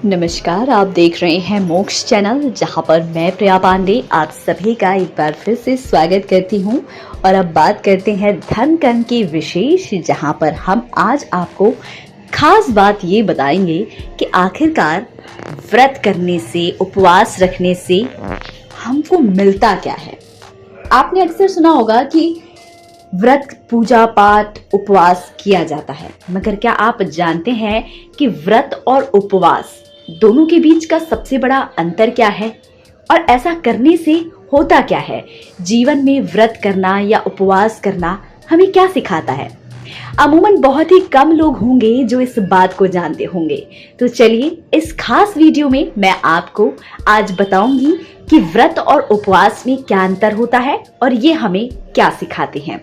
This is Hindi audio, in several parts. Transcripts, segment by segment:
नमस्कार, आप देख रहे हैं मोक्ष चैनल, जहां पर मैं प्रिया पांडे आप सभी का एक बार फिर से स्वागत करती हूं। और अब बात करते हैं धर्म कर्म की विशेष, जहां पर हम आज आपको खास बात ये बताएंगे कि आखिरकार व्रत करने से, उपवास रखने से हमको मिलता क्या है। आपने अक्सर सुना होगा कि व्रत, पूजा पाठ, उपवास किया जाता है, मगर क्या आप जानते हैं कि व्रत और उपवास दोनों के बीच का सबसे बड़ा अंतर क्या है और ऐसा करने से होता क्या है। जीवन में व्रत करना या उपवास करना हमें क्या सिखाता है। अमूमन बहुत ही कम लोग होंगे जो इस बात को जानते होंगे। तो चलिए, इस खास वीडियो में मैं आपको आज बताऊंगी कि व्रत और उपवास में क्या अंतर होता है और ये हमें क्या सिखाते हैं।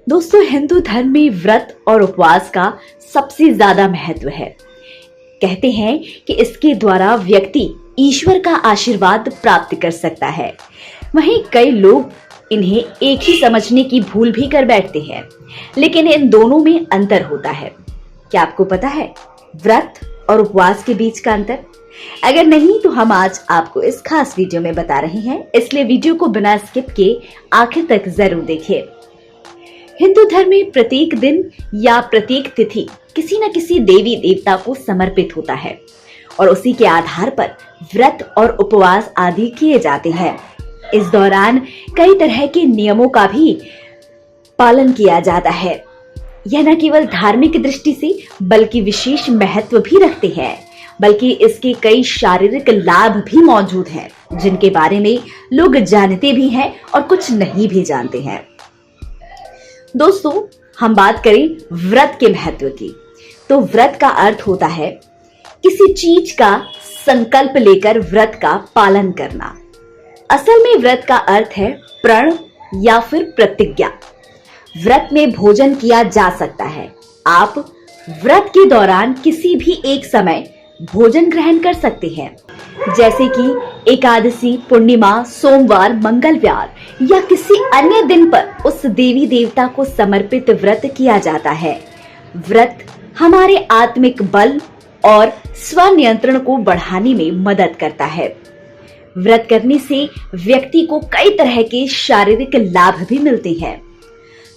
दोस्तों, हिंदू धर्म में व्रत और उपवास का सबसे ज्यादा महत्व है। कहते हैं कि इसके द्वारा व्यक्ति ईश्वर का आशीर्वाद प्राप्त कर सकता है। वहीं कई लोग इन्हें एक ही समझने की भूल भी कर बैठते हैं, लेकिन इन दोनों में अंतर होता है। क्या आपको पता है व्रत और उपवास के बीच का अंतर? अगर नहीं तो हम आज आपको इस खास वीडियो में बता रहे हैं, इसलिए वीडियो को बिना स्किप के आखिर तक जरूर देखिए। हिंदू धर्म में प्रत्येक दिन या प्रत्येक तिथि किसी न किसी देवी देवता को समर्पित होता है और उसी के आधार पर व्रत और उपवास आदि किए जाते हैं। इस दौरान कई तरह के नियमों का भी पालन किया जाता है। यह न केवल धार्मिक दृष्टि से बल्कि विशेष महत्व भी रखते हैं, बल्कि इसके कई शारीरिक लाभ भी मौजूद हैं, जिनके बारे में लोग जानते भी हैं और कुछ नहीं भी जानते हैं। दोस्तों, हम बात करें व्रत के महत्व की, तो व्रत का अर्थ होता है किसी चीज का संकल्प लेकर व्रत का पालन करना। असल में व्रत का अर्थ है प्रण या फिर प्रतिज्ञा। व्रत में भोजन किया जा सकता है। आप व्रत के दौरान किसी भी एक समय भोजन ग्रहण कर सकते हैं, जैसे कि एकादशी, पूर्णिमा, सोमवार, मंगलवार या किसी अन्य दिन पर उस देवी देवता को समर्पित व्रत किया जाता है। व्रत हमारे आत्मिक बल और स्वनियंत्रण को बढ़ाने में मदद करता है। व्रत करने से व्यक्ति को कई तरह के शारीरिक लाभ भी मिलते हैं।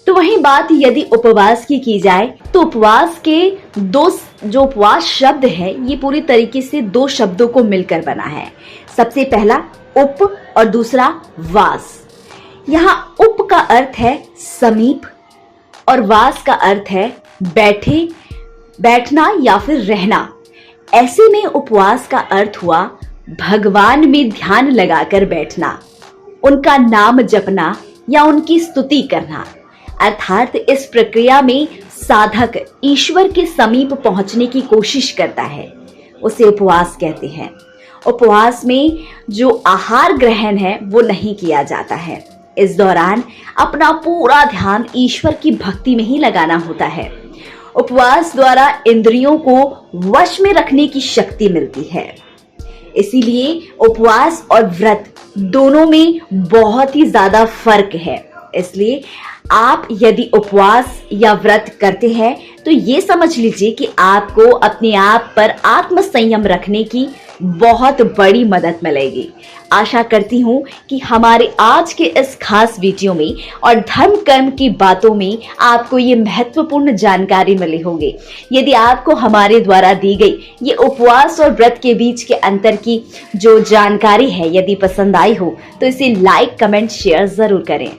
तो वहीं बात यदि उपवास की जाए, तो उपवास के जो उपवास शब्द है, ये पूरी तरीके से दो शब्दों को मिलकर बना है। सबसे पहला उप और दूसरा वास। यहाँ उप का अर्थ है समीप और वास का अर्थ है बैठना या फिर रहना। ऐसे में उपवास का अर्थ हुआ भगवान में ध्यान लगाकर बैठना, उनका नाम जपना या उनकी स्तुति करना। अर्थात इस प्रक्रिया में साधक ईश्वर के समीप पहुंचने की कोशिश करता है, उसे उपवास कहते हैं। उपवास में जो आहार ग्रहण है वो नहीं किया जाता है। इस दौरान अपना पूरा ध्यान ईश्वर की भक्ति में ही लगाना होता है। उपवास द्वारा इंद्रियों को वश में रखने की शक्ति मिलती है। इसीलिए उपवास और व्रत दोनों में बहुत ही ज्यादा फर्क है। इसलिए आप यदि उपवास या व्रत करते हैं तो ये समझ लीजिए कि आपको अपने आप पर आत्म संयम रखने की बहुत बड़ी मदद मिलेगी। आशा करती हूँ कि हमारे आज के इस खास वीडियो में और धर्म कर्म की बातों में आपको ये महत्वपूर्ण जानकारी मिली होगी। यदि आपको हमारे द्वारा दी गई ये उपवास और व्रत के बीच के अंतर की जो जानकारी है यदि पसंद आई हो तो इसे लाइक, कमेंट, शेयर जरूर करें।